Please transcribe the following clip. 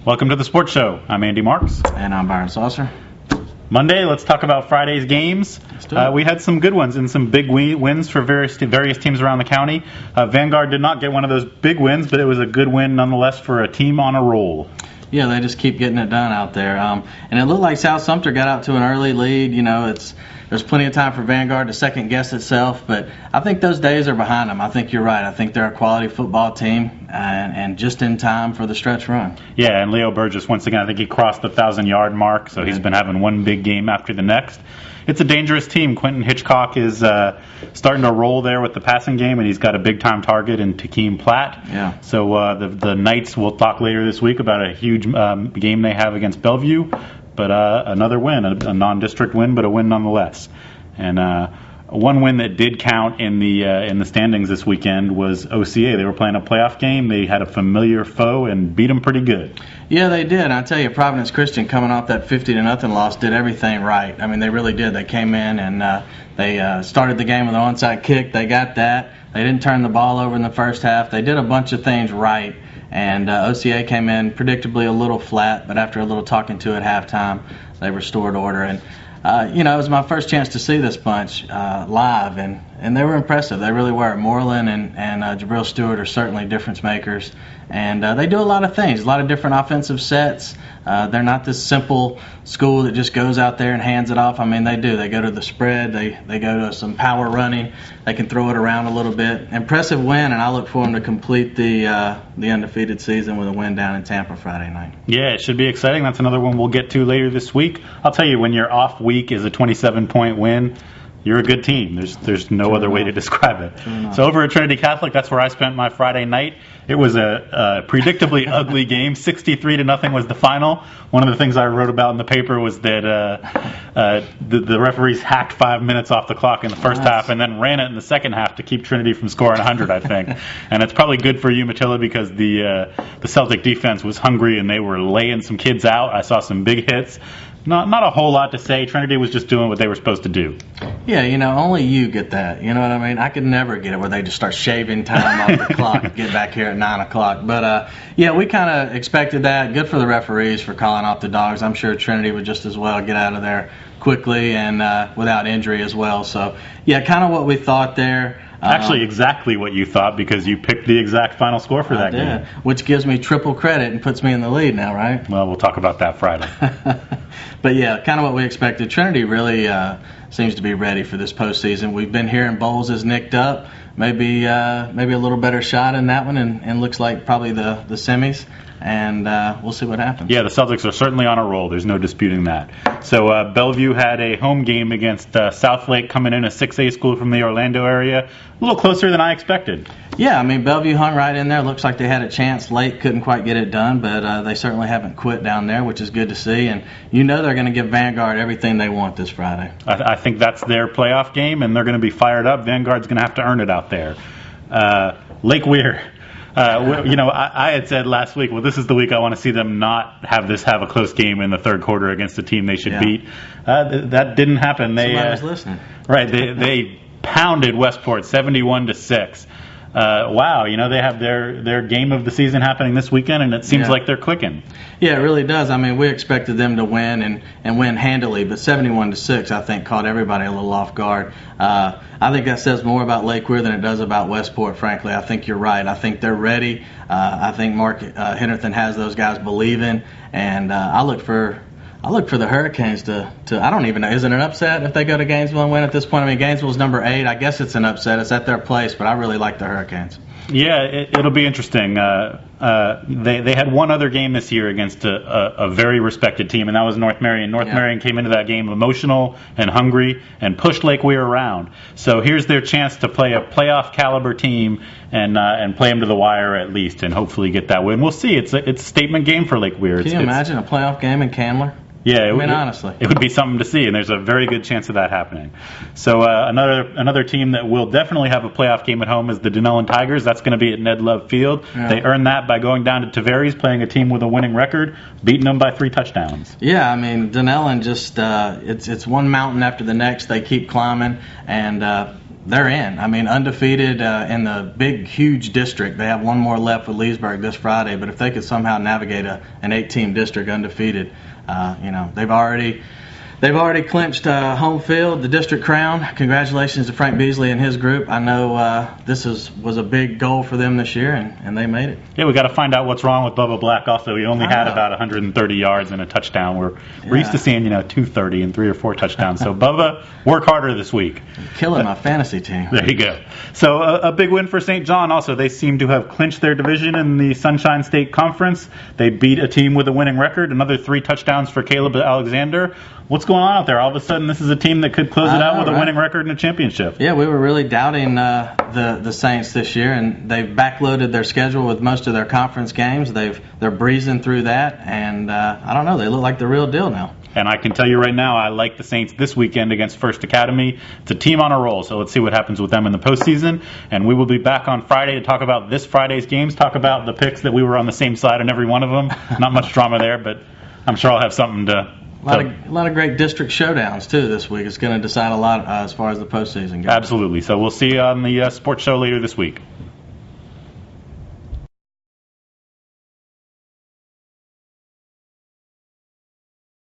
Welcome to the Sports Show. I'm Andy Marks. And I'm Byron Saucer. Monday, let's talk about Friday's games. We had some good ones and some big wins for various teams around the county. Vanguard did not get one of those big wins, but it was a good win nonetheless for a team on a roll. Yeah, they just keep getting it done out there. And it looked like South Sumter got out to an early lead. You know, there's plenty of time for Vanguard to second guess itself, but I think those days are behind them. I think you're right. I think they're a quality football team and just in time for the stretch run. Yeah, and Leo Burgess, once again, I think he crossed the 1,000-yard mark, so he's been having one big game after the next. It's a dangerous team. Quentin Hitchcock is starting to roll there with the passing game, and he's got a big-time target in Takeem Platt. Yeah. So the Knights, we'll talk later this week about a huge game they have against Bellevue, but another win, a non-district win, but a win nonetheless. And one win that did count in the standings this weekend was OCA. They were playing a playoff game. They had a familiar foe and beat them pretty good. Yeah, they did. I tell you, Providence Christian, coming off that 50-0 loss, did everything right. I mean, they really did. They came in and they started the game with an onside kick. They got that. They didn't turn the ball over in the first half. They did a bunch of things right. And OCA came in predictably a little flat, but after a little talking to at halftime, they restored order. And it was my first chance to see this bunch live, and they were impressive. They really were. Moreland and Jabril Stewart are certainly difference makers, and they do a lot of things, a lot of different offensive sets. They're not this simple school that just goes out there and hands it off. I mean, they do. They go to the spread. They go to some power running. They can throw it around a little bit. Impressive win, and I look for them to complete the undefeated season with a win down in Tampa Friday night. Yeah, it should be exciting. That's another one we'll get to later this week. I'll tell you, when your off week is a 27-point win, you're a good team. There's no other way to describe it. So over at Trinity Catholic, that's where I spent my Friday night. It was a predictably ugly game. 63-0 was the final. One of the things I wrote about in the paper was that the referees hacked 5 minutes off the clock in the first half and then ran it in the second half to keep Trinity from scoring 100, I think. And it's probably good for Umatilla because the Celtic defense was hungry and they were laying some kids out. I saw some big hits. Not a whole lot to say. Trinity was just doing what they were supposed to do. Yeah, only you get that. You know what I mean? I could never get it where they just start shaving time off the clock and get back here at 9 o'clock. But, we kind of expected that. Good for the referees for calling off the dogs. I'm sure Trinity would just as well get out of there quickly and without injury as well. So, yeah, kind of what we thought there. Actually, exactly what you thought because you picked the exact final score for that game. Which gives me triple credit and puts me in the lead now, right? Well, we'll talk about that Friday. But, yeah, kind of what we expected. Trinity really seems to be ready for this postseason. We've been hearing Bowles is nicked up. Maybe a little better shot in that one and looks like probably the semis. And we'll see what happens. Yeah, the Celtics are certainly on a roll. There's no disputing that. So Bellevue had a home game against Southlake, coming in, a 6A school from the Orlando area. A little closer than I expected. Yeah, I mean, Bellevue hung right in there. Looks like they had a chance late, couldn't quite get it done, but they certainly haven't quit down there, which is good to see. And they're going to give Vanguard everything they want this Friday. I think that's their playoff game, and they're going to be fired up. Vanguard's going to have to earn it out there. Lake Weir. I had said last week, well, this is the week I want to see them not have a close game in the third quarter against a team they should beat. That didn't happen. Somebody was listening. Right. They pounded Westport 71-6. Wow, they have their game of the season happening this weekend, and it seems like they're clicking. Yeah, it really does. I mean, we expected them to win and win handily, but 71-6, I think, caught everybody a little off guard. I think that says more about Lake Weir than it does about Westport, frankly. I think you're right. I think they're ready. I think Mark Henderson has those guys believing, and I look for the Hurricanes to I don't even know. Is it an upset if they go to Gainesville and win at this point? I mean, Gainesville's number 8. I guess it's an upset. It's at their place, but I really like the Hurricanes. Yeah, it'll be interesting. They had one other game this year against a very respected team, and that was North Marion. North Marion came into that game emotional and hungry and pushed Lake Weir around. So here's their chance to play a playoff caliber team and play them to the wire at least, and hopefully get that win. We'll see. It's a statement game for Lake Weir. Can you imagine a playoff game in Candler? Yeah, honestly, it would be something to see, and there's a very good chance of that happening. So another team that will definitely have a playoff game at home is the Dunnellon Tigers. That's going to be at Ned Love Field. Yeah. They earned that by going down to Tavares, playing a team with a winning record, beating them by 3 touchdowns. Yeah, I mean, Dunnellon just it's one mountain after the next. They keep climbing, and they're in. I mean, undefeated in the big, huge district. They have one more left with Leesburg this Friday, but if they could somehow navigate an 8-team district undefeated, they've already clinched home field, the district crown. Congratulations to Frank Beasley and his group. I know this was a big goal for them this year, and they made it. Yeah, we got to find out what's wrong with Bubba Black. Also, he only had about 130 yards and a touchdown. We're used to seeing 230 and 3 or 4 touchdowns. So Bubba, work harder this week. Killing my fantasy team. There you go. So a big win for St. John. Also, they seem to have clinched their division in the Sunshine State Conference. They beat a team with a winning record. Another 3 touchdowns for Caleb Alexander. What's going on out there? All of a sudden, this is a team that could close it out with a winning record and a championship. Yeah, we were really doubting the Saints this year, and they've backloaded their schedule with most of their conference games. They're breezing through that, and I don't know, they look like the real deal now. And I can tell you right now, I like the Saints this weekend against First Academy. It's a team on a roll, so let's see what happens with them in the postseason. And we will be back on Friday to talk about this Friday's games, talk about the picks that we were on the same side on every one of them. Not much drama there, but I'm sure I'll have something to... A lot of great district showdowns, too, this week. It's going to decide a lot as far as the postseason goes. Absolutely. So we'll see you on the sports show later this week.